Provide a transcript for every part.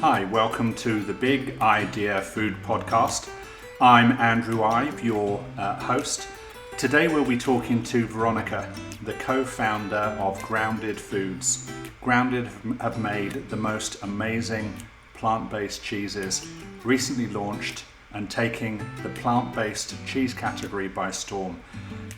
Hi, welcome to the Big Idea Food Podcast. I'm Andrew Ive, your host. Today we'll be talking to Veronica, the co-founder of Grounded Foods. Grounded have made the most amazing plant-based cheeses, recently launched and taking the plant-based cheese category by storm.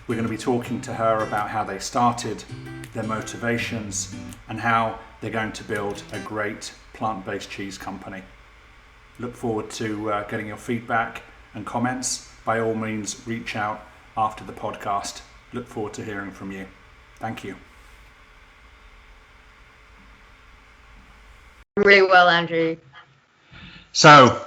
We're going to be talking to her about how they started, their motivations, and how they're going to build a great plant-based cheese company. Look forward to getting your feedback and comments. By all means, reach out after the podcast. Look forward to hearing from you. Thank you. Really well, Andrew. So,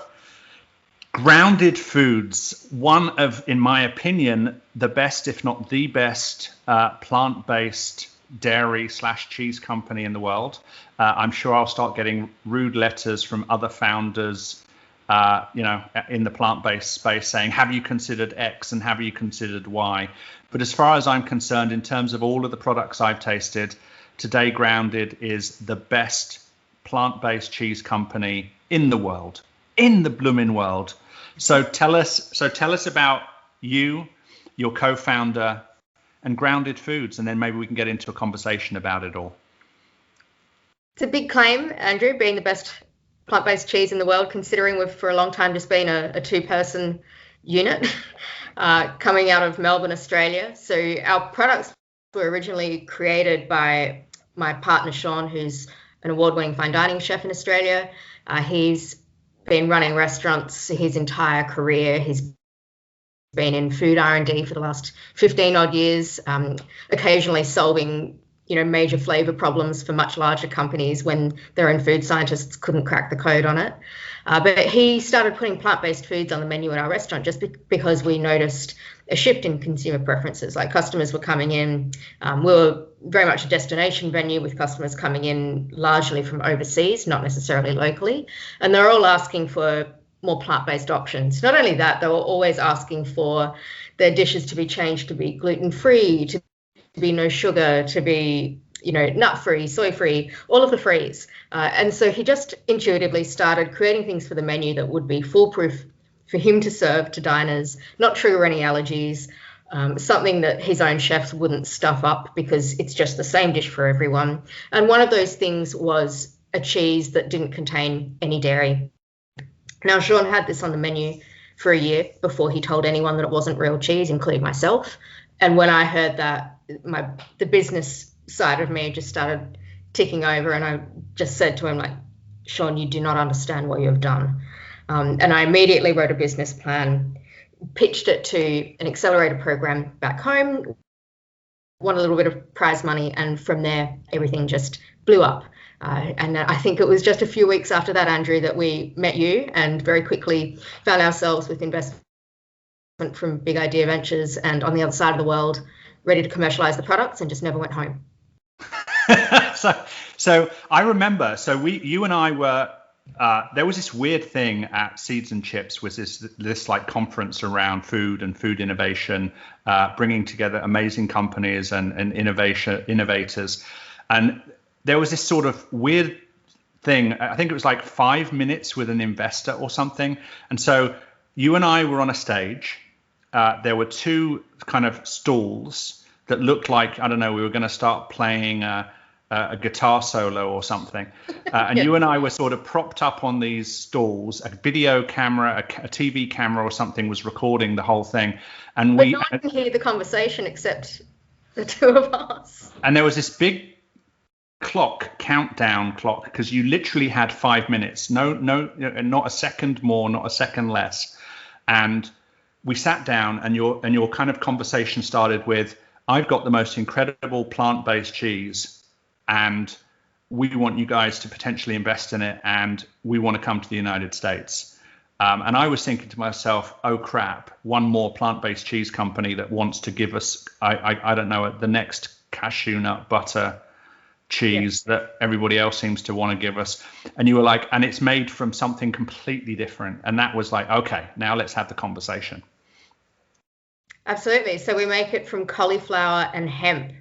Grounded Foods, one of, in my opinion, the best, if not the best, plant-based dairy/cheese company in the world. I'm sure I'll start getting rude letters from other founders, in the plant-based space saying, have you considered X and have you considered Y? But as far as I'm concerned, in terms of all of the products I've tasted, today Grounded is the best plant-based cheese company in the world, in the blooming world. So tell us about you, your co-founder, and Grounded Foods, and then maybe we can get into a conversation about it all. It's a big claim, Andrew, being the best plant-based cheese in the world, considering we've for a long time just been a two-person unit coming out of Melbourne, Australia. So our products were originally created by my partner, Shawn, who's an award-winning fine dining chef in Australia. He's been running restaurants his entire career. He's been in food R&D for the last 15 odd years, occasionally solving major flavor problems for much larger companies when their own food scientists couldn't crack the code on it. But he started putting plant-based foods on the menu at our restaurant just because we noticed a shift in consumer preferences. Like, customers were coming in, we were very much a destination venue with customers coming in largely from overseas, not necessarily locally, and they're all asking for more plant-based options. Not only that, they were always asking for their dishes to be changed to be gluten-free, to be no sugar, to be nut-free, soy-free, all of the frees. And so he just intuitively started creating things for the menu that would be foolproof for him to serve to diners, not trigger any allergies, something that his own chefs wouldn't stuff up because it's just the same dish for everyone. And one of those things was a cheese that didn't contain any dairy. Now, Shawn had this on the menu for a year before he told anyone that it wasn't real cheese, including myself. And when I heard that, the business side of me just started ticking over, and I just said to him, like, Shawn, you do not understand what you have done. And I immediately wrote a business plan, pitched it to an accelerator program back home, won a little bit of prize money, and from there, everything just blew up. And I think it was just a few weeks after that, Andrew, that we met you and very quickly found ourselves with investment from Big Idea Ventures and on the other side of the world, ready to commercialize the products, and just never went home. So I remember, you and I were, there was this weird thing at Seeds and Chips, was this like conference around food and food innovation, bringing together amazing companies and innovators. And there was this sort of weird thing. I think it was like 5 minutes with an investor or something. And so you and I were on a stage. There were two kind of stalls that looked like, I don't know, we were going to start playing a guitar solo or something. And You and I were sort of propped up on these stalls. A video camera, a TV camera or something was recording the whole thing. And no one can hear the conversation except the two of us. And there was this big countdown clock, because you literally had 5 minutes, no, not a second more, not a second less. And we sat down, and your kind of conversation started with, I've got the most incredible plant-based cheese, and we want you guys to potentially invest in it, and we want to come to the United States. And I was thinking to myself, oh crap, one more plant-based cheese company that wants to give us, I don't know, the next cashew nut butter cheese that everybody else seems to want to give us. And you were like, and it's made from something completely different. And that was like, okay, now let's have the conversation. Absolutely. So we make it from cauliflower and hemp.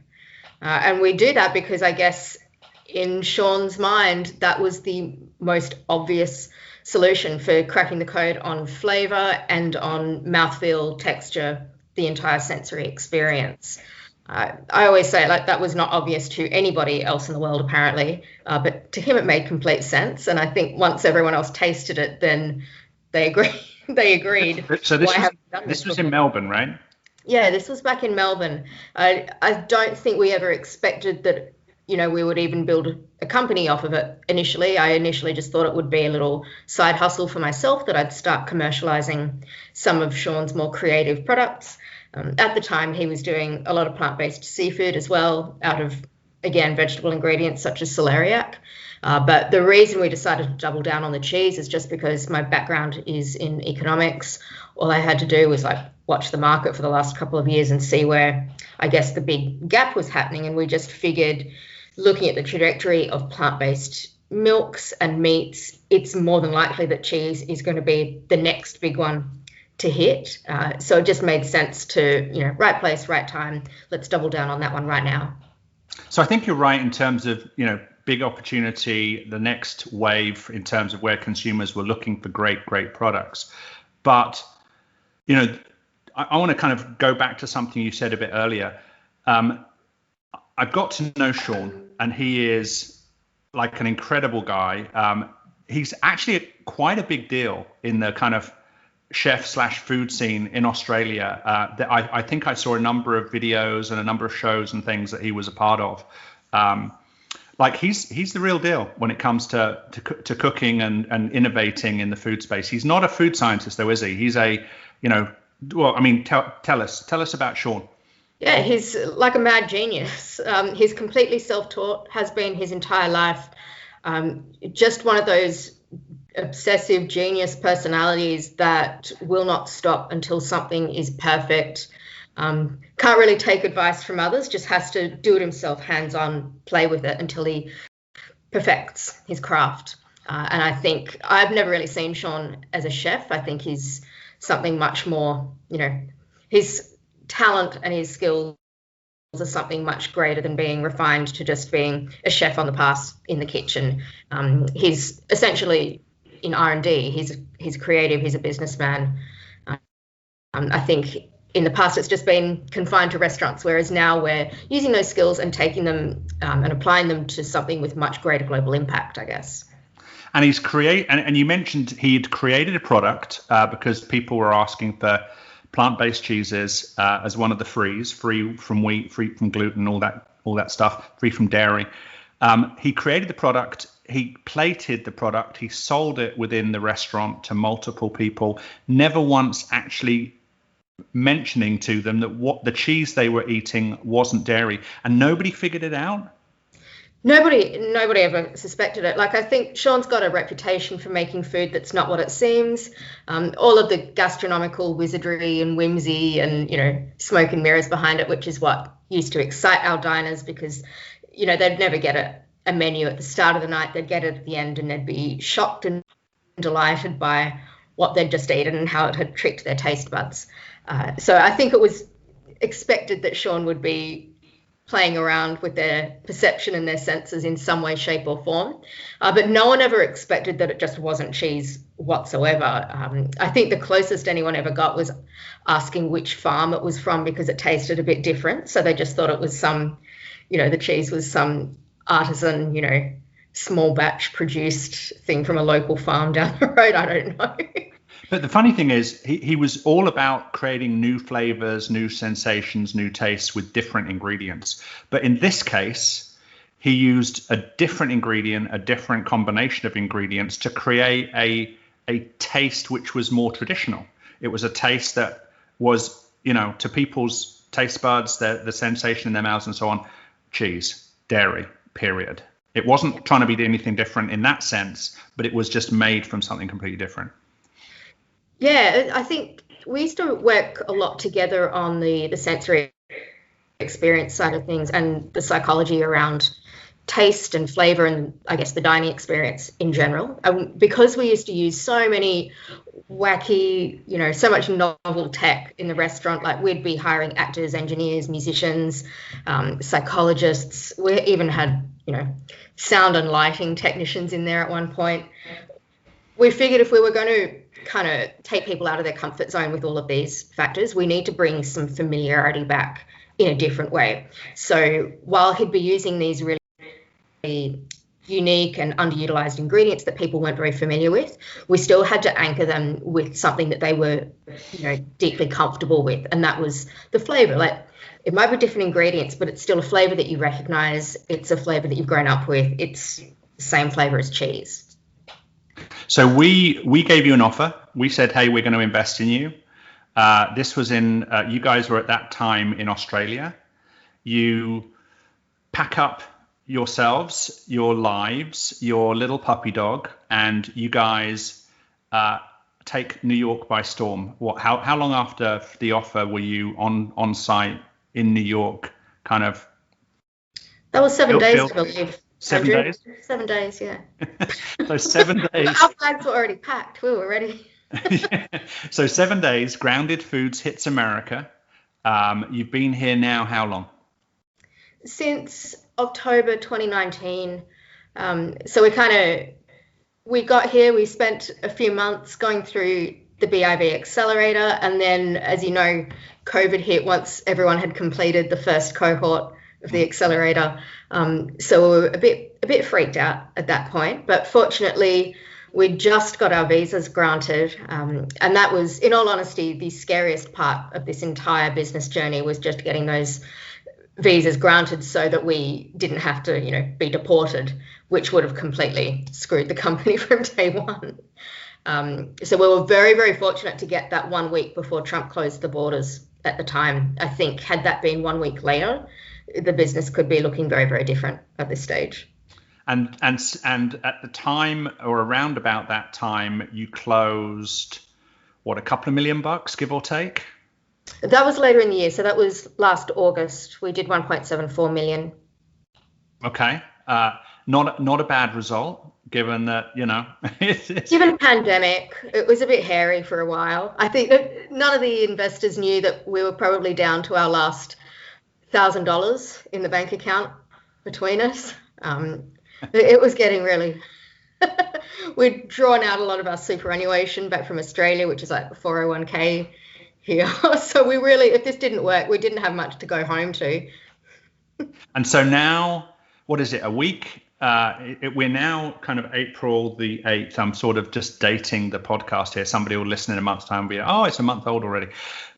And we do that because I guess in Shawn's mind, that was the most obvious solution for cracking the code on flavor and on mouthfeel, texture, the entire sensory experience. I always say, like, that was not obvious to anybody else in the world, apparently, but to him it made complete sense. And I think once everyone else tasted it, then they agreed. They agreed. So this was in Melbourne, right? Yeah, this was back in Melbourne. I don't think we ever expected that, we would even build a company off of it initially. I initially just thought it would be a little side hustle for myself, that I'd start commercializing some of Shawn's more creative products. At the time, he was doing a lot of plant-based seafood as well, out of, again, vegetable ingredients such as celeriac. But the reason we decided to double down on the cheese is just because my background is in economics. All I had to do was watch the market for the last couple of years and see where, I guess, the big gap was happening. And we just figured, looking at the trajectory of plant-based milks and meats, it's more than likely that cheese is going to be the next big one to hit. So it just made sense to, right place, right time. Let's double down on that one right now. So I think you're right in terms of, big opportunity, the next wave in terms of where consumers were looking for great products. But, I want to kind of go back to something you said a bit earlier. I've got to know Shawn, and he is like an incredible guy. He's actually quite a big deal in the kind of chef/food scene in Australia. That I think I saw a number of videos and a number of shows and things that he was a part of. He's the real deal when it comes to cooking and innovating in the food space. He's not a food scientist, though, is he? He's tell us about Shawn. Yeah, he's like a mad genius. He's completely self-taught, has been his entire life. Just one of those obsessive genius personalities that will not stop until something is perfect. Can't really take advice from others, just has to do it himself, hands-on, play with it until he perfects his craft. And I think I've never really seen Shawn as a chef. I think he's something much more, his talent and his skills are something much greater than being refined to just being a chef on the pass in the kitchen. He's essentially in R&D. He's creative. He's a businessman. I think in the past it's just been confined to restaurants, whereas now we're using those skills and taking them and applying them to something with much greater global impact, I guess. And and you mentioned he'd created a product because people were asking for plant-based cheeses as one of the free from wheat, free from gluten, all that stuff, free from dairy. He created the product. He plated the product. He sold it within the restaurant to multiple people, never once actually mentioning to them that what the cheese they were eating wasn't dairy, and nobody figured it out. Nobody ever suspected it. I think Shawn's got a reputation for making food that's not what it seems. All of the gastronomical wizardry and whimsy and, smoke and mirrors behind it, which is what used to excite our diners, because, they'd never get a menu at the start of the night. They'd get it at the end and they'd be shocked and delighted by what they'd just eaten and how it had tricked their taste buds. So I think it was expected that Shawn would be playing around with their perception and their senses in some way, shape or form. But no one ever expected that it just wasn't cheese whatsoever. I think the closest anyone ever got was asking which farm it was from, because it tasted a bit different. So they just thought it was the cheese was some artisan, small batch produced thing from a local farm down the road. I don't know. But the funny thing is, he was all about creating new flavors, new sensations, new tastes with different ingredients. But in this case, he used a different ingredient, a different combination of ingredients to create a taste which was more traditional. It was a taste that was, to people's taste buds, the sensation in their mouths and so on, cheese, dairy, period. It wasn't trying to be anything different in that sense, but it was just made from something completely different. Yeah, I think we used to work a lot together on the sensory experience side of things and the psychology around taste and flavor and I guess the dining experience in general. Because we used to use so many wacky, so much novel tech in the restaurant, like we'd be hiring actors, engineers, musicians, psychologists. We even had, sound and lighting technicians in there at one point. We figured if we were going to kind of take people out of their comfort zone with all of these factors, we need to bring some familiarity back in a different way. So while he'd be using these really unique and underutilized ingredients that people weren't very familiar with, we still had to anchor them with something that they were, deeply comfortable with, and that was the flavor. Like, it might be different ingredients, but it's still a flavor that you recognize. It's a flavor that you've grown up with. It's the same flavor as cheese. So we gave you an offer. We said, hey, we're going to invest in you. This was you guys were at that time in Australia. You pack up yourselves, your lives, your little puppy dog, and you guys take New York by storm. How long after the offer were you on site in New York? Kind of. That was 7 days, I believe. 7 days? 7 days, yeah. So 7 days. Our flags were already packed. We were ready. So 7 days, Grounded Foods hits America. You've been here now how long? Since October 2019. So we got here, we spent a few months going through the BIV accelerator, and then, as you know, COVID hit once everyone had completed the first cohort of the accelerator. So we were a bit freaked out at that point, but fortunately we just got our visas granted, and that was, in all honesty, the scariest part of this entire business journey, was just getting those visas granted so that we didn't have to, be deported, which would have completely screwed the company from day one. So we were very, very fortunate to get that 1 week before Trump closed the borders at the time. I think had that been 1 week later, the business could be looking very, very different at this stage. And at the time, or around about that time, you closed, what, a couple of $1 million, give or take? That was later in the year. So that was last August. We did 1.74 million. Okay. Not a bad result, given that, Given pandemic, it was a bit hairy for a while. I think that none of the investors knew that we were probably down to our last $1,000 in the bank account between us. It was getting really... We'd drawn out a lot of our superannuation back from Australia, which is like the 401k here. So we really, if this didn't work, we didn't have much to go home to. And so now, what is it, a week? We're now kind of April the 8th. I'm sort of just dating the podcast here. Somebody will listen in a month's time and be like, oh, it's a month old already.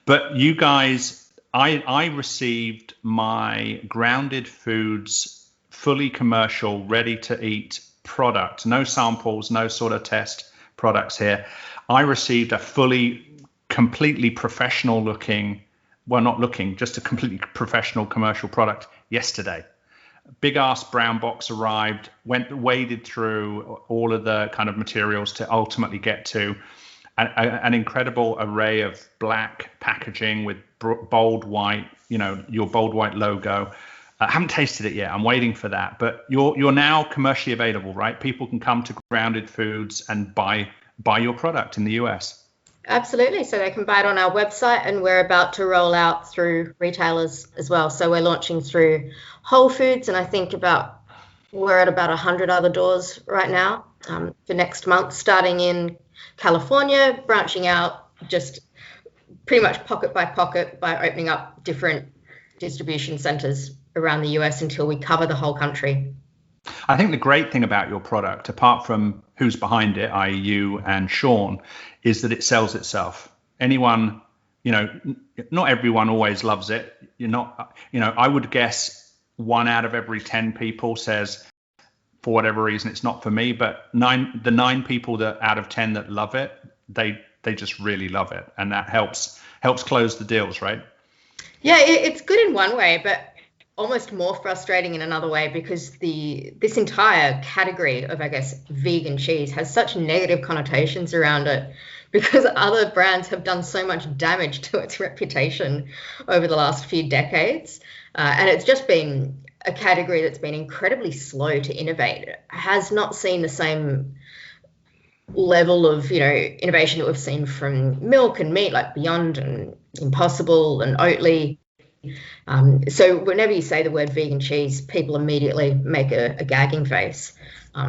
But you guys, I received my Grounded Foods fully commercial, ready to eat product, no samples, no sort of test products here. I received a completely professional looking, just a completely professional commercial product yesterday. Big ass brown box arrived, waded through all of the kind of materials to ultimately get to an incredible array of black packaging with bold white, your bold white logo. I haven't tasted it yet. I'm waiting for that. But you're now commercially available, right? People can come to Grounded Foods and buy your product in the US. Absolutely. So they can buy it on our website, and we're about to roll out through retailers as well. So we're launching through Whole Foods, and I think we're at about 100 other doors right now for next month, starting in California, branching out just pretty much pocket by pocket by opening up different distribution centers around the US until we cover the whole country. I think the great thing about your product, apart from who's behind it, i.e. you and Shawn, is that it sells itself. Anyone, not everyone always loves it. I would guess 1 out of every 10 people says, for whatever reason, it's not for me. But the 9 people that out of 10 that love it, they just really love it, and that helps close the deals, right? Yeah, it's good in one way, but almost more frustrating in another way, because this entire category of, I guess, vegan cheese has such negative connotations around it, because other brands have done so much damage to its reputation over the last few decades. And it's just been a category that's been incredibly slow to innovate. It has not seen the same level of, innovation that we've seen from milk and meat, like Beyond and Impossible and Oatly. So whenever you say the word vegan cheese, people immediately make a gagging face.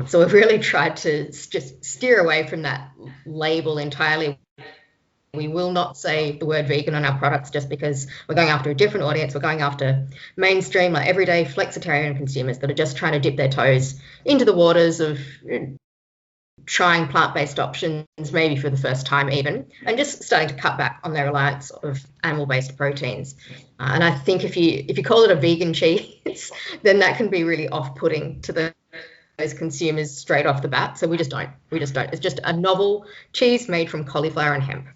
So we've really tried to just steer away from that label entirely. We will not say the word vegan on our products just because we're going after a different audience. We're going after mainstream, like everyday flexitarian consumers that are just trying to dip their toes into the waters of trying plant-based options, maybe for the first time even, and just starting to cut back on their reliance of animal-based proteins. And I think if you call it a vegan cheese, then that can be really off-putting to those consumers straight off the bat. So we just don't. It's just a novel cheese made from cauliflower and hemp.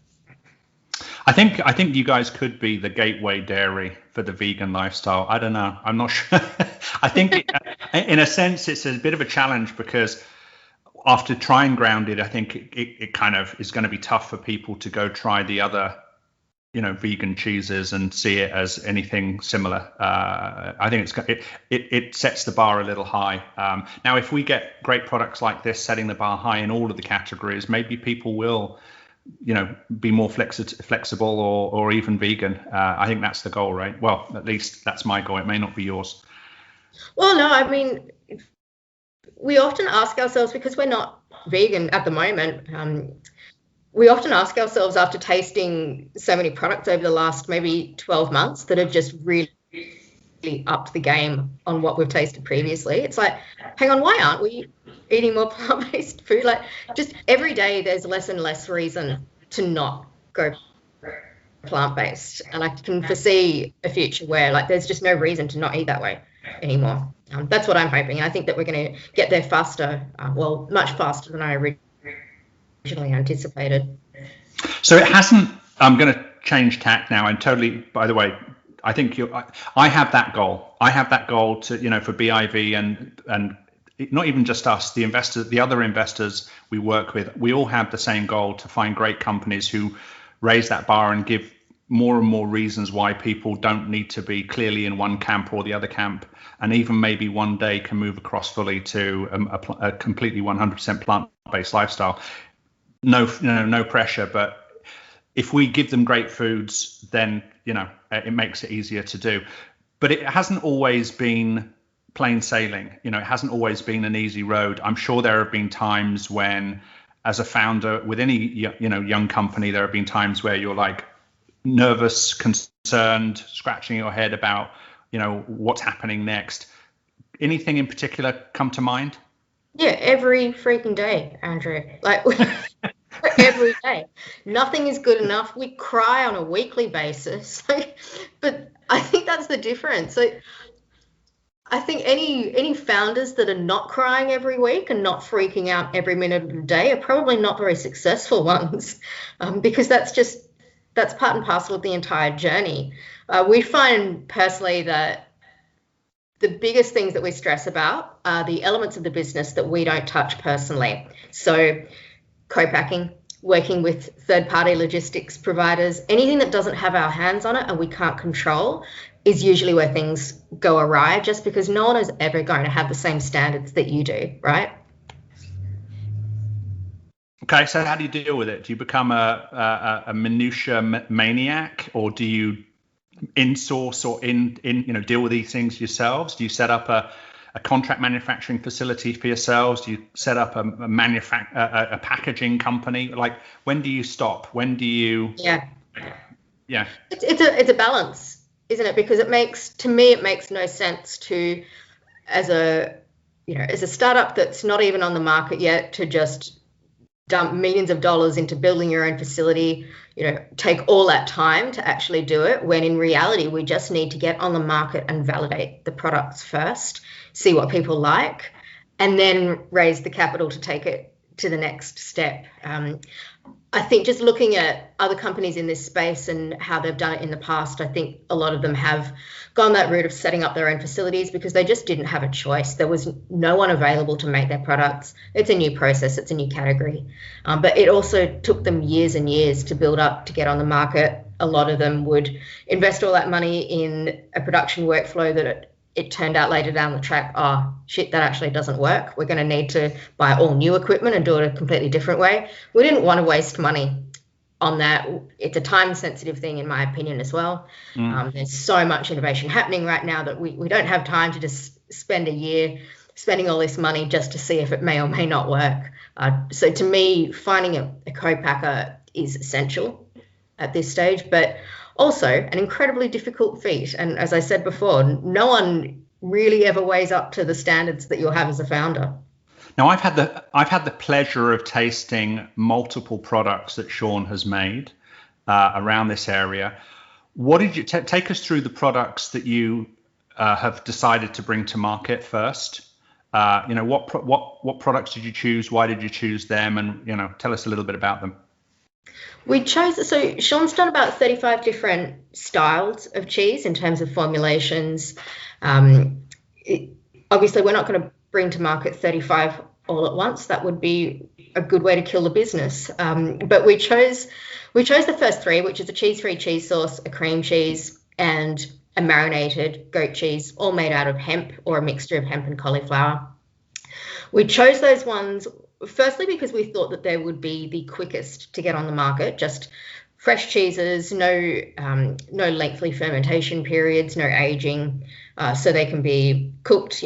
I think you guys could be the gateway dairy for the vegan lifestyle. I don't know. I'm not sure. I think in a sense, it's a bit of a challenge because after trying grounded, I think it kind of is going to be tough for people to go try the other, vegan cheeses and see it as anything similar. I think it sets the bar a little high. Now, if we get great products like this setting the bar high in all of the categories, maybe people will be more flexible or even vegan. I think that's the goal, right? Well, at least that's my goal. It may not be yours. Well, no, I mean, we often ask ourselves, because we're not vegan at the moment, we often ask ourselves after tasting so many products over the last maybe 12 months that have just really upped the game on what we've tasted previously. It's like, hang on, why aren't we eating more plant-based food? Like, just every day there's less and less reason to not go plant-based, and I can foresee a future where there's just no reason to not eat that way anymore. That's what I'm hoping, and I think that we're going to get there faster, much faster than I originally anticipated. So it hasn't. I'm going to change tack now, and totally, by the way, I think I have that goal. I have that goal to, for BIV and not even just us, the investors, the other investors we work with, we all have the same goal to find great companies who raise that bar and give more and more reasons why people don't need to be clearly in one camp or the other camp, and even maybe one day can move across fully to a completely 100% plant-based lifestyle. No pressure, but if we give them great foods, then it makes it easier to do. But it hasn't always been plain sailing. It hasn't always been an easy road. I'm sure there have been times when, as a founder with any young company, there have been times where you're like nervous, concerned, scratching your head about what's happening next. Anything in particular come to mind? Yeah, every freaking day, Andrew. Every day. Nothing is good enough. We cry on a weekly basis. But I think that's the difference. I think any founders that are not crying every week and not freaking out every minute of the day are probably not very successful ones, because that's part and parcel of the entire journey. We find personally that the biggest things that we stress about are the elements of the business that we don't touch personally. So co-packing, working with third-party logistics providers, anything that doesn't have our hands on it and we can't control is usually where things go awry, just because no one is ever going to have the same standards that you do, right? Okay, so how do you deal with it? Do you become a minutia maniac, or do you in-source or deal with these things yourselves? Do you set up a contract manufacturing facility for yourselves? Do you set up a packaging company? When do you stop? When do you? Yeah. It's a balance, isn't it? Because it makes no sense to, as a startup that's not even on the market yet, to just dump millions of dollars into building your own facility, take all that time to actually do it, when in reality we just need to get on the market and validate the products first, see what people like, and then raise the capital to take it to the next step. I think just looking at other companies in this space and how they've done it in the past, I think a lot of them have gone that route of setting up their own facilities because they just didn't have a choice. There was no one available to make their products. It's a new process. It's a new category. But it also took them years and years to build up to get on the market. A lot of them would invest all that money in a production workflow that it turned out later down the track, oh, shit, that actually doesn't work. We're going to need to buy all new equipment and do it a completely different way. We didn't want to waste money on that. It's a time-sensitive thing, in my opinion, as well. There's so much innovation happening right now that we don't have time to just spend a year spending all this money just to see if it may or may not work. So to me, finding a co-packer is essential at this stage, but also an incredibly difficult feat. And as I said before, no one really ever weighs up to the standards that you'll have as a founder. Now, I've had the pleasure of tasting multiple products that Shawn has made around this area. What did you take us through the products that you have decided to bring to market first? What products did you choose? Why did you choose them? And tell us a little bit about them. So Shawn's done about 35 different styles of cheese in terms of formulations. Obviously, we're not going to bring to market 35 all at once. That would be a good way to kill the business. But we chose the first three, which is a cheese-free cheese sauce, a cream cheese, and a marinated goat cheese, all made out of hemp or a mixture of hemp and cauliflower. We chose those ones firstly because we thought that they would be the quickest to get on the market, just fresh cheeses, no lengthy fermentation periods, no aging, so they can be cooked,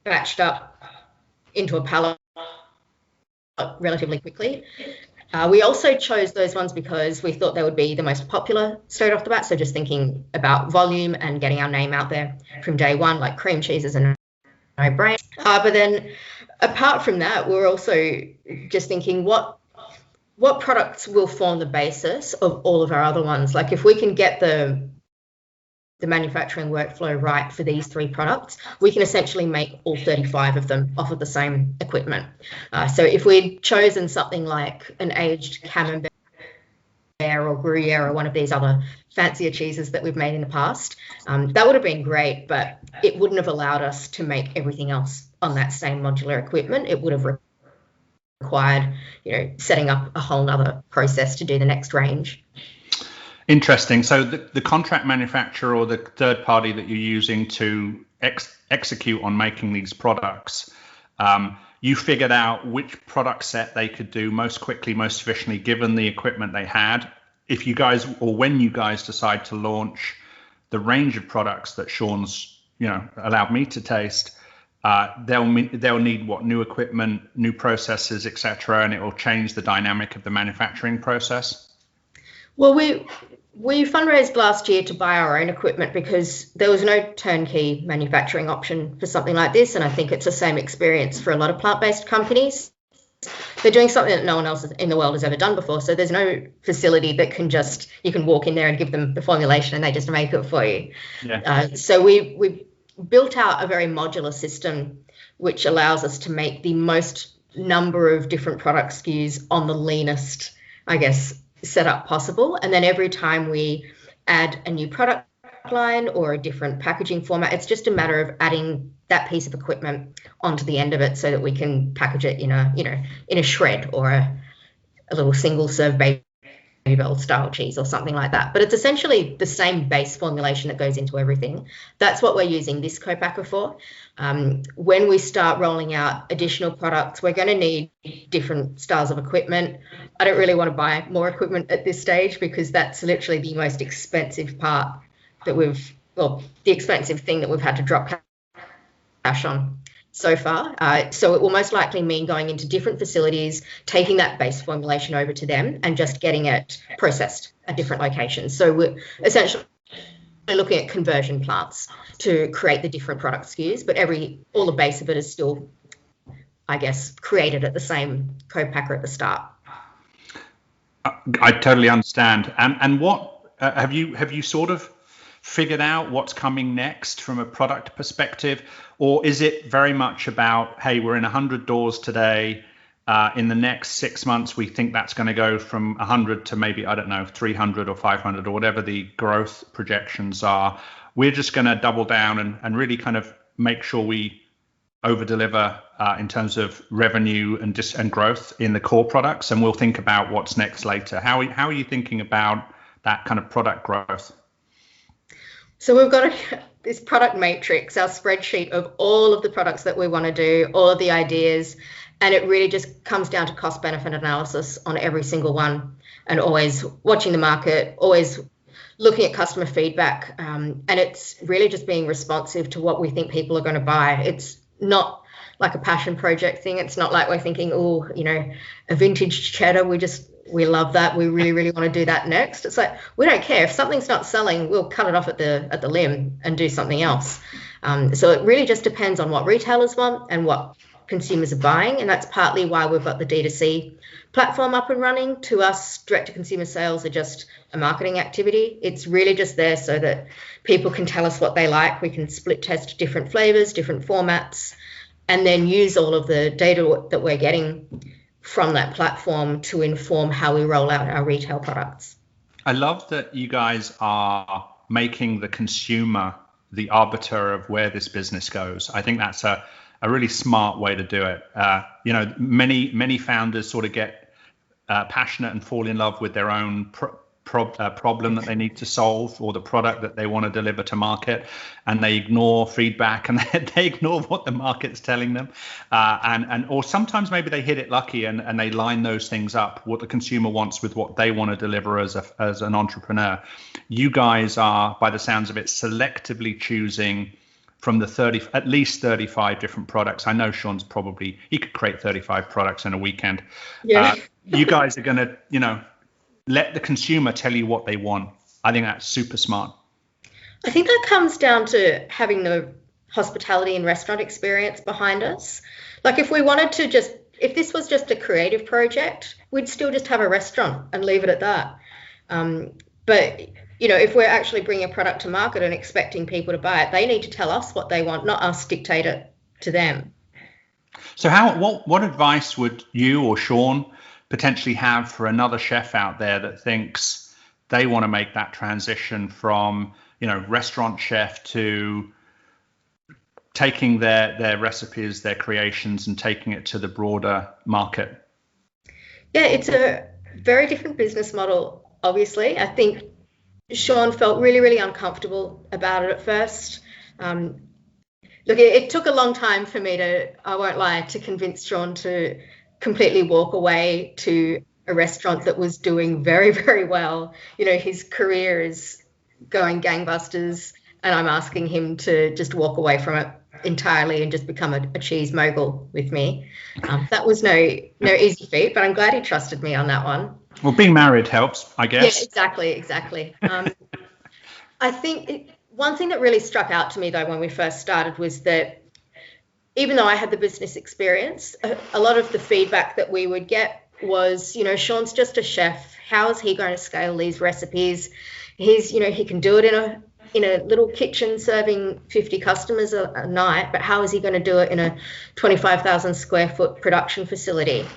batched up into a pallet relatively quickly. We also chose those ones because we thought they would be the most popular straight off the bat. So just thinking about volume and getting our name out there from day one, like cream cheese is a no-brainer. But then apart from that, we're also just thinking what products will form the basis of all of our other ones. Like if we can get the manufacturing workflow right for these three products, we can essentially make all 35 of them off of the same equipment. So if we'd chosen something like an aged camembert or Gruyere or one of these other fancier cheeses that we've made in the past, that would have been great, but it wouldn't have allowed us to make everything else on that same modular equipment. It would have required, setting up a whole nother process to do the next range. Interesting. So the contract manufacturer or the third party that you're using to execute on making these products, you figured out which product set they could do most quickly, most efficiently, given the equipment they had. If you guys, or when you guys decide to launch the range of products that Shawn's, allowed me to taste, they'll need new equipment, new processes, etc., and it will change the dynamic of the manufacturing process. Well, we fundraised last year to buy our own equipment because there was no turnkey manufacturing option for something like this, and I think it's the same experience for a lot of plant-based companies. They're doing something that no one else in the world has ever done before, so there's no facility that you can walk in there and give them the formulation and they just make it for you. Yeah. So we built out a very modular system which allows us to make the most number of different product SKUs on the leanest, setup possible. And then every time we add a new product line or a different packaging format, it's just a matter of adding that piece of equipment onto the end of it so that we can package it in a shred or a little single serve Babybel style cheese or something like that. But it's essentially the same base formulation that goes into everything. That's what we're using this co-packer for. When we start rolling out additional products, we're going to need different styles of equipment. I don't really want to buy more equipment at this stage because that's literally the most expensive part the expensive thing that we've had to drop cash on so far. So it will most likely mean going into different facilities, taking that base formulation over to them and just getting it processed at different locations. So we're essentially looking at conversion plants to create the different product SKUs, but all the base of it is still, created at the same co-packer at the start. I totally understand. And what have you sort of figured out what's coming next from a product perspective, or is it very much about, hey, we're in 100 doors today, in the next 6 months we think that's going to go from 100 to maybe 300 or 500 or whatever the growth projections are, we're just going to double down and really kind of make sure we over deliver in terms of revenue and growth in the core products, and we'll think about what's next later? How are you thinking about that kind of product growth? So we've got this product matrix, our spreadsheet of all of the products that we want to do, all of the ideas, And it really just comes down to cost benefit analysis on every single one, and always watching the market, always looking at customer feedback. And it's really just being responsive to what we think people are going to buy. It's not like a passion project thing. It's not like we're thinking, oh, a vintage cheddar, we love that, we really want to do that next. It's like, we don't care if something's not selling, we'll cut it off at the limb and do something else. So it really just depends on what retailers want and what consumers are buying, and that's partly why we've got the D2C platform up and running. To us, direct to consumer sales are just a marketing activity. It's really just there so that people can tell us what they like. We can split test different flavors, different formats, and then use all of the data that we're getting from that platform to inform how we roll out our retail products. I love that you guys are making the consumer the arbiter of where this business goes. I think that's a really smart way to do it. Many founders sort of get passionate and fall in love with their own problem that they need to solve, or the product that they want to deliver to market, and they ignore feedback and they ignore what the market's telling them, or sometimes maybe they hit it lucky and they line those things up, what the consumer wants with what they want to deliver as an entrepreneur. You guys are, by the sounds of it, selectively choosing from the at least 35 different products. I know Shawn's he could create 35 products in a weekend. Yeah. You guys are going to, let the consumer tell you what they want. I think that's super smart. I think that comes down to having the hospitality and restaurant experience behind us. Like if this was just a creative project, we'd still just have a restaurant and leave it at that. But if we're actually bringing a product to market and expecting people to buy it, they need to tell us what they want, not us dictate it to them. So what advice would you or Shawn potentially have for another chef out there that thinks they want to make that transition from, restaurant chef to taking their recipes, their creations, and taking it to the broader market? Yeah, it's a very different business model, obviously. I think Shawn felt really, really uncomfortable about it at first. Look, it took a long time for me I won't lie, to convince Shawn to completely walk away to a restaurant that was doing very, very well. His career is going gangbusters, and I'm asking him to just walk away from it entirely and just become a cheese mogul with me. That was no easy feat, but I'm glad he trusted me on that one. Well, being married helps, I guess. Yeah, exactly. I think one thing that really struck out to me, though, when we first started was that even though I had the business experience, a lot of the feedback that we would get was, Shawn's just a chef. How is he going to scale these recipes? He can do it in a little kitchen serving 50 customers a night, but how is he going to do it in a 25,000 square foot production facility?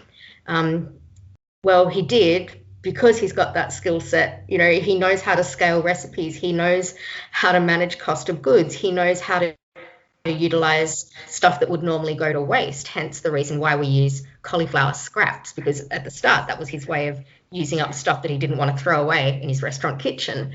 Well, he did, because he's got that skill set. He knows how to scale recipes. He knows how to manage cost of goods. He knows how to utilize stuff that would normally go to waste, hence the reason why we use cauliflower scraps, because at the start that was his way of using up stuff that he didn't want to throw away in his restaurant kitchen.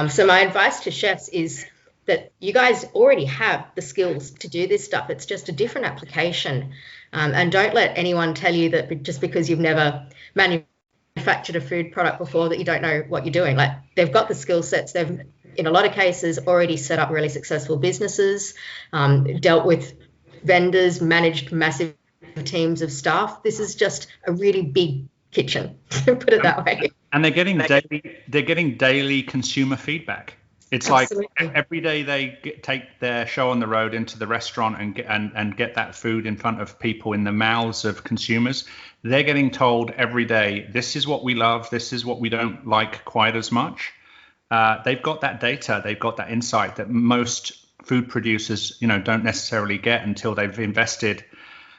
So my advice to chefs is that you guys already have the skills to do this stuff. It's just a different application, and don't let anyone tell you that just because you've never manufactured a food product before that you don't know what you're doing. Like, they've got the skill sets. They've, in a lot of cases, already set up really successful businesses, dealt with vendors, managed massive teams of staff. This is just a really big kitchen, put it that way. And they're getting daily consumer feedback. It's Absolutely. Like every day they take their show on the road into the restaurant and get that food in front of people, in the mouths of consumers. They're getting told every day, this is what we love, this is what we don't like quite as much. They've got that data, they've got that insight that most food producers, don't necessarily get until they've invested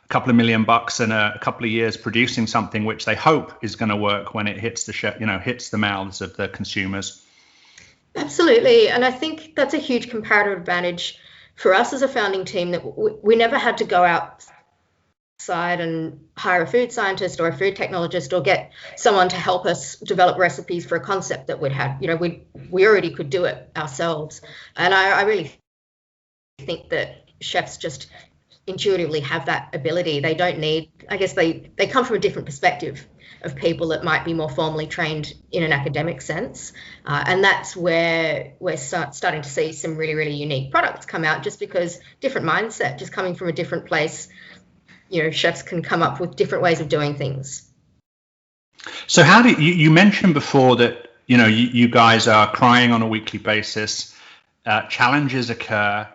a couple of $1 million and a couple of years producing something which they hope is going to work when it hits hits the mouths of the consumers. Absolutely. And I think that's a huge comparative advantage for us as a founding team, that we never had to go outside and hire a food scientist or a food technologist or get someone to help us develop recipes for a concept that we'd had. We already could do it ourselves. And I really think that chefs just intuitively have that ability. They don't need, I guess they come from a different perspective of people that might be more formally trained in an academic sense. And that's where we're starting to see some really, really unique products come out, just because different mindset, just coming from a different place, chefs can come up with different ways of doing things. So how do you mentioned before that, you guys are crying on a weekly basis, challenges occur.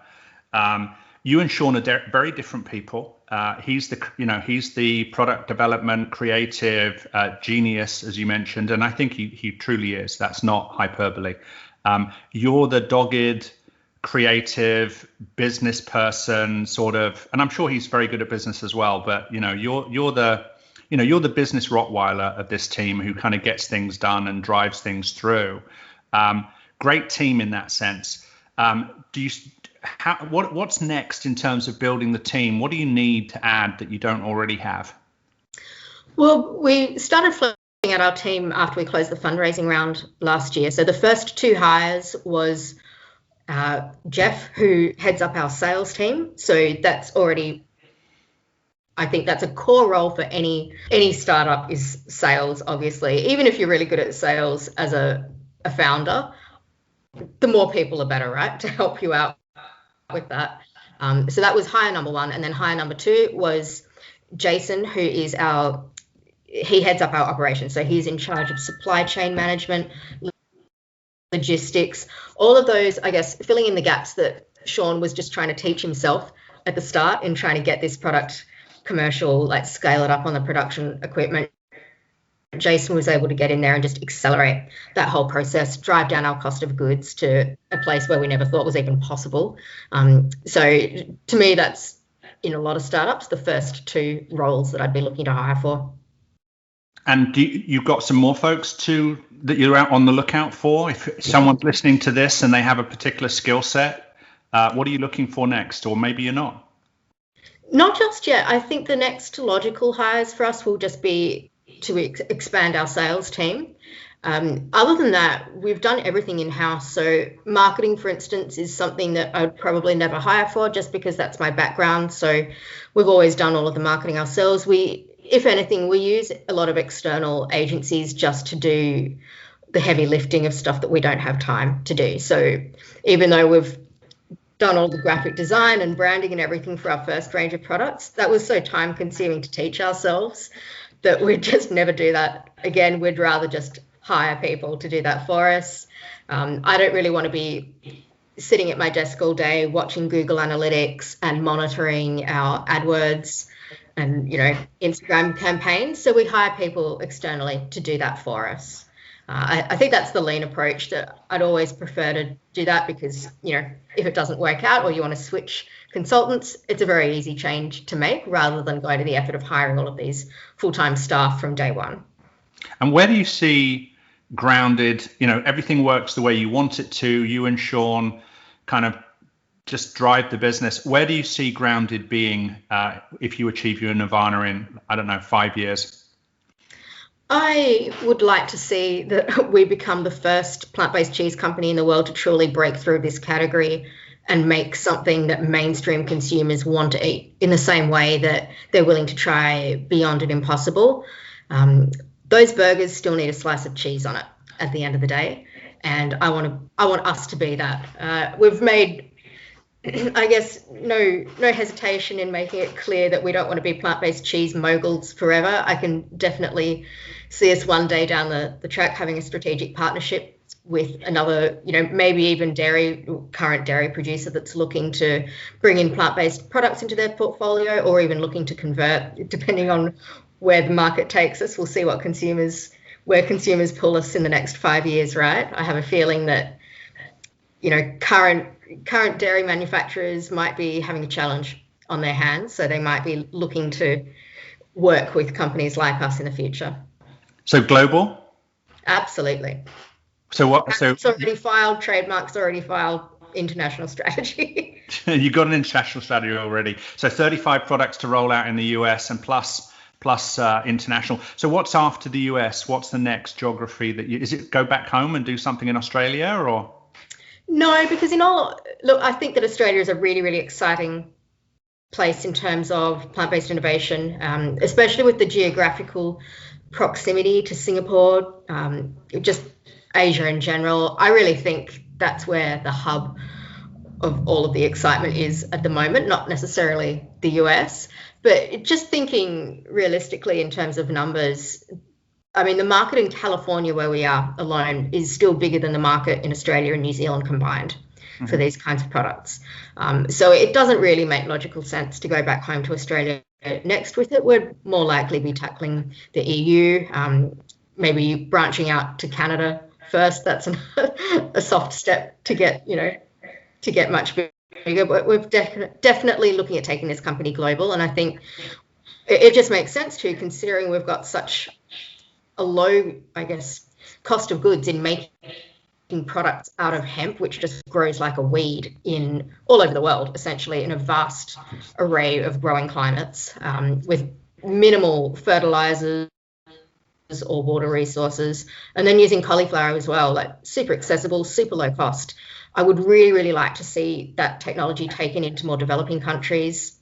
You and Shawn are very different people. He's the product development, creative genius, as you mentioned, and I think he truly is. That's not hyperbole. You're the dogged, creative business person, sort of, and I'm sure he's very good at business as well. But you're the business Rottweiler of this team who kind of gets things done and drives things through. Great team in that sense. What's next in terms of building the team? What do you need to add that you don't already have? Well, we started fleshing out our team after we closed the fundraising round last year. So the first 2 hires was Jeff, who heads up our sales team. So that's already, I think that's a core role for any startup, is sales, obviously. Even if you're really good at sales as a founder, the more people are better, right, to help you out with that. So that was hire number 1. And then hire number 2 was Jason, who is he heads up our operations. So he's in charge of supply chain management, logistics, all of those, I guess, filling in the gaps that Shawn was just trying to teach himself at the start in trying to get this product commercial, like scale it up on the production equipment. Jason was able to get in there and just accelerate that whole process, drive down our cost of goods to a place where we never thought was even possible. So to me, that's, in a lot of startups, the first 2 roles that I'd be looking to hire for. And you've got some more folks that you're out on the lookout for? If someone's listening to this and they have a particular skill set, what are you looking for next? Or maybe you're not. Not just yet. I think the next logical hires for us will just be to expand our sales team. Other than that, we've done everything in-house. So marketing, for instance, is something that I'd probably never hire for, just because that's my background. So we've always done all of the marketing ourselves. If anything, we use a lot of external agencies just to do the heavy lifting of stuff that we don't have time to do. So even though we've done all the graphic design and branding and everything for our first range of products, that was so time consuming to teach ourselves that we'd just never do that again. We'd rather just hire people to do that for us. I don't really want to be sitting at my desk all day watching Google Analytics and monitoring our AdWords and Instagram campaigns. So we hire people externally to do that for us. I think that's the lean approach that I'd always prefer to do that, because if it doesn't work out or you want to switch consultants, it's a very easy change to make, rather than go to the effort of hiring all of these full-time staff from day one. And where do you see Grounded, everything works the way you want it to, you and Shawn kind of just drive the business. Where do you see Grounded being if you achieve your nirvana in, 5 years? I would like to see that we become the first plant-based cheese company in the world to truly break through this category and make something that mainstream consumers want to eat, in the same way that they're willing to try Beyond and Impossible. Those burgers still need a slice of cheese on it at the end of the day, and I want us to be that. We've made, I guess, no hesitation in making it clear that we don't want to be plant-based cheese moguls forever. I can definitely see us one day down the track having a strategic partnership with another, maybe even current dairy producer that's looking to bring in plant-based products into their portfolio, or even looking to convert, depending on where the market takes us. We'll see where consumers pull us in the next 5 years, right? I have a feeling that, current dairy manufacturers might be having a challenge on their hands, so they might be looking to work with companies like us in the future. So global? Absolutely. So what? It's already filed, trademarks already filed, international strategy. You got an international strategy already. So 35 products to roll out in the US and plus international. So what's after the US? What's the next geography is it go back home and do something in Australia, or? No, because I think that Australia is a really, really exciting place in terms of plant-based innovation, especially with the geographical proximity to Singapore, just Asia in general. I really think that's where the hub of all of the excitement is at the moment, not necessarily the US, but just thinking realistically in terms of numbers. I mean, the market in California where we are alone is still bigger than the market in Australia and New Zealand combined for these kinds of products. So it doesn't really make logical sense to go back home to Australia next with it. We'd more likely be tackling the EU, maybe branching out to Canada first. That's a soft step to get, to get much bigger. But we're definitely looking at taking this company global. And I think it just makes sense too, considering we've got such a low, I guess, cost of goods in making products out of hemp, which just grows like a weed in all over the world, essentially in a vast array of growing climates, with minimal fertilizers or water resources, and then using cauliflower as well, like super accessible, super low cost. I would really, really like to see that technology taken into more developing countries,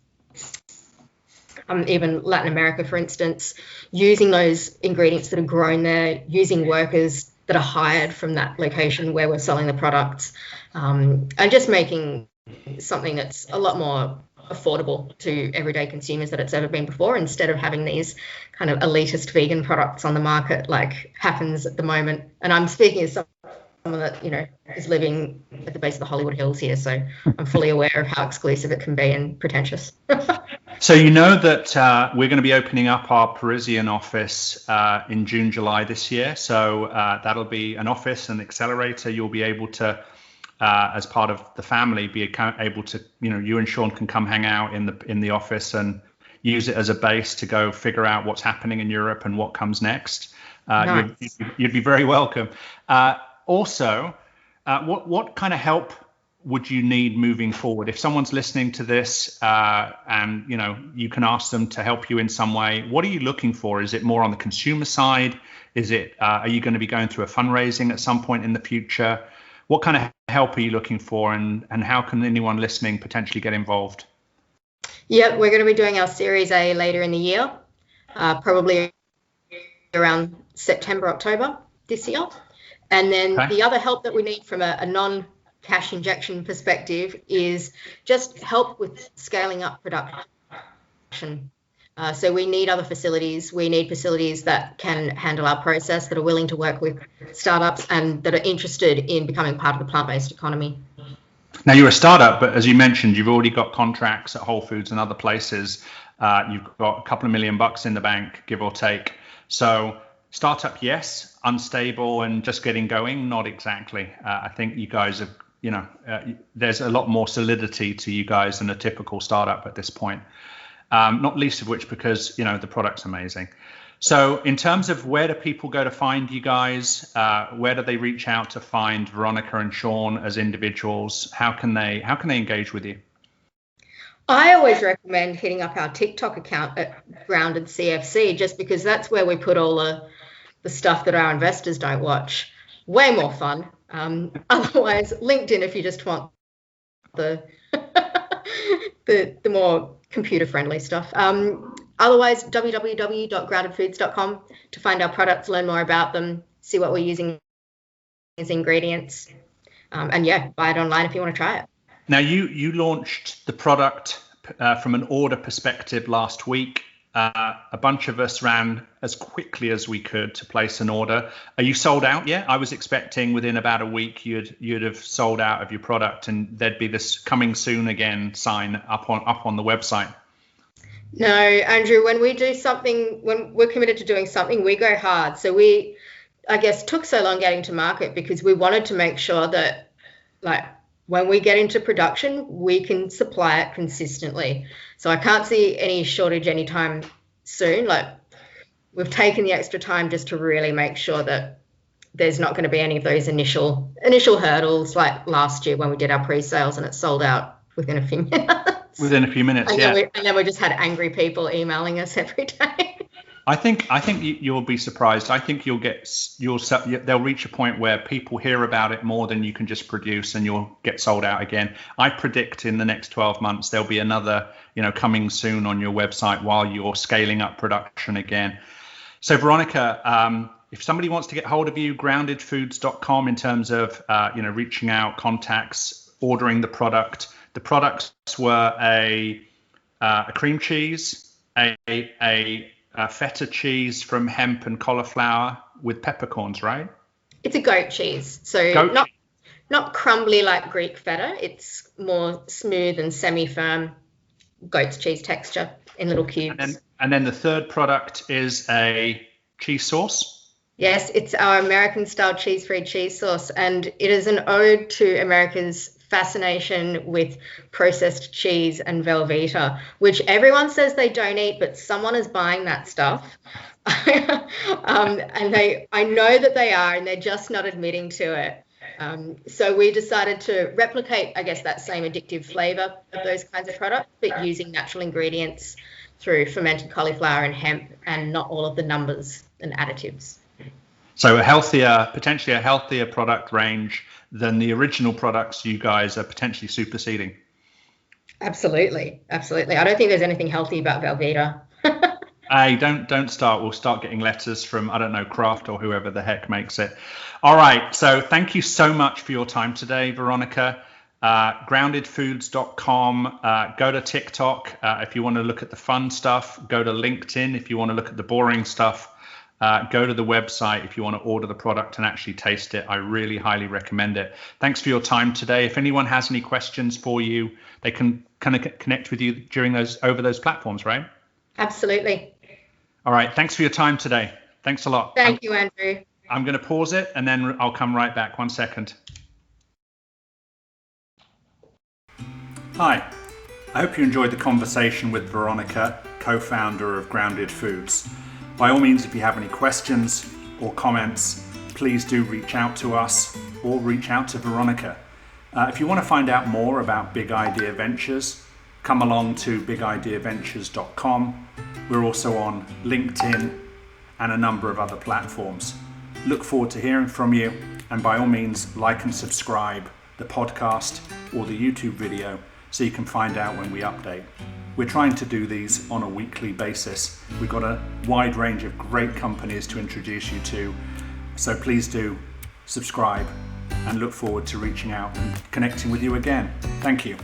even Latin America, for instance, using those ingredients that are grown there, using workers that are hired from that location where we're selling the products, and just making something that's a lot more affordable to everyday consumers than it's ever been before, instead of having these kind of elitist vegan products on the market like happens at the moment. And I'm speaking as someone that, is living at the base of the Hollywood Hills here, so I'm fully aware of how exclusive it can be and pretentious. So that we're going to be opening up our Parisian office in June, July this year. So that'll be an office, an accelerator. You'll be able to, as part of the family, be able to, you and Shawn can come hang out in the office and use it as a base to go figure out what's happening in Europe and what comes next. Nice. You'd be very welcome. Also, what kind of help would you need moving forward? If someone's listening to this and you can ask them to help you in some way, what are you looking for? Is it more on the consumer side? Is it are you going to be going through a fundraising at some point in the future? What kind of help are you looking for, and how can anyone listening potentially get involved? Yeah, we're going to be doing our Series A later in the year, probably around September, October this year. And then the other help that we need from a non-cash injection perspective is just help with scaling up production. So we need other facilities. We need facilities that can handle our process, that are willing to work with startups and that are interested in becoming part of the plant-based economy. Now, you're a startup, but as you mentioned, you've already got contracts at Whole Foods and other places. You've got a couple of $1 million in the bank, give or take. So startup, yes. Unstable and just getting going, not exactly. I think you guys have, there's a lot more solidity to you guys than a typical startup at this point. Not least of which because, the product's amazing. So in terms of where do people go to find you guys, where do they reach out to find Veronica and Shawn as individuals? How can they engage with you? I always recommend hitting up our TikTok account at Grounded CFC, just because that's where we put all the stuff that our investors don't watch. Way more fun. Otherwise, LinkedIn if you just want the the more computer-friendly stuff. Otherwise, www.groundedfoods.com to find our products, learn more about them, see what we're using as ingredients, and buy it online if you want to try it. Now, you launched the product from an order perspective last week. A bunch of us ran as quickly as we could to place an order. Are you sold out yet? I was expecting within about a week you'd have sold out of your product and there'd be this coming soon again sign up on the website. No, Andrew, when we do something, when we're committed to doing something, we go hard. So we, I guess, took so long getting to market because we wanted to make sure that, when we get into production, we can supply it consistently. So I can't see any shortage anytime soon. We've taken the extra time just to really make sure that there's not going to be any of those initial hurdles like last year when we did our pre-sales and it sold out within a few minutes. Within a few minutes, and then we just had angry people emailing us every day. I think you'll be surprised. I think they'll reach a point where people hear about it more than you can just produce, and you'll get sold out again. I predict in the next 12 months there'll be another, coming soon on your website while you're scaling up production again. So Veronica, if somebody wants to get hold of you, groundedfoods.com in terms of reaching out, contacts, ordering the product. The products were a cream cheese, a feta cheese from hemp and cauliflower with peppercorns, right? It's a goat cheese, so not crumbly like Greek feta. It's more smooth and semi-firm goat's cheese texture in little cubes. And then the third product is a cheese sauce. Yes, it's our American-style cheese-free cheese sauce, and it is an ode to America's fascination with processed cheese and Velveeta, which everyone says they don't eat, but someone is buying that stuff. And I know that they are, and they're just not admitting to it. So we decided to replicate, I guess, that same addictive flavor of those kinds of products, but using natural ingredients through fermented cauliflower and hemp, and not all of the numbers and additives. So potentially a healthier product range than the original products you guys are potentially superseding. Absolutely. I don't think there's anything healthy about Velveeta. Hey, don't start. We'll start getting letters from, I don't know, Kraft or whoever the heck makes it. All right. So thank you so much for your time today, Veronica. Groundedfoods.com. Go to TikTok if you want to look at the fun stuff. Go to LinkedIn if you want to look at the boring stuff. Go to the website if you want to order the product and actually taste it. I really highly recommend it. Thanks for your time today. If anyone has any questions for you, they can kind of connect with you over those platforms, right? Absolutely. All right. Thanks for your time today. Thanks a lot. Thank you, Andrew. I'm going to pause it and then I'll come right back. 1 second. Hi. I hope you enjoyed the conversation with Veronica, co-founder of Grounded Foods. By all means, if you have any questions or comments, please do reach out to us or reach out to Veronica. If you want to find out more about Big Idea Ventures, come along to bigideaventures.com. We're also on LinkedIn and a number of other platforms. Look forward to hearing from you, and by all means, like and subscribe the podcast or the YouTube video so you can find out when we update. We're trying to do these on a weekly basis. We've got a wide range of great companies to introduce you to, so please do subscribe and look forward to reaching out and connecting with you again. Thank you.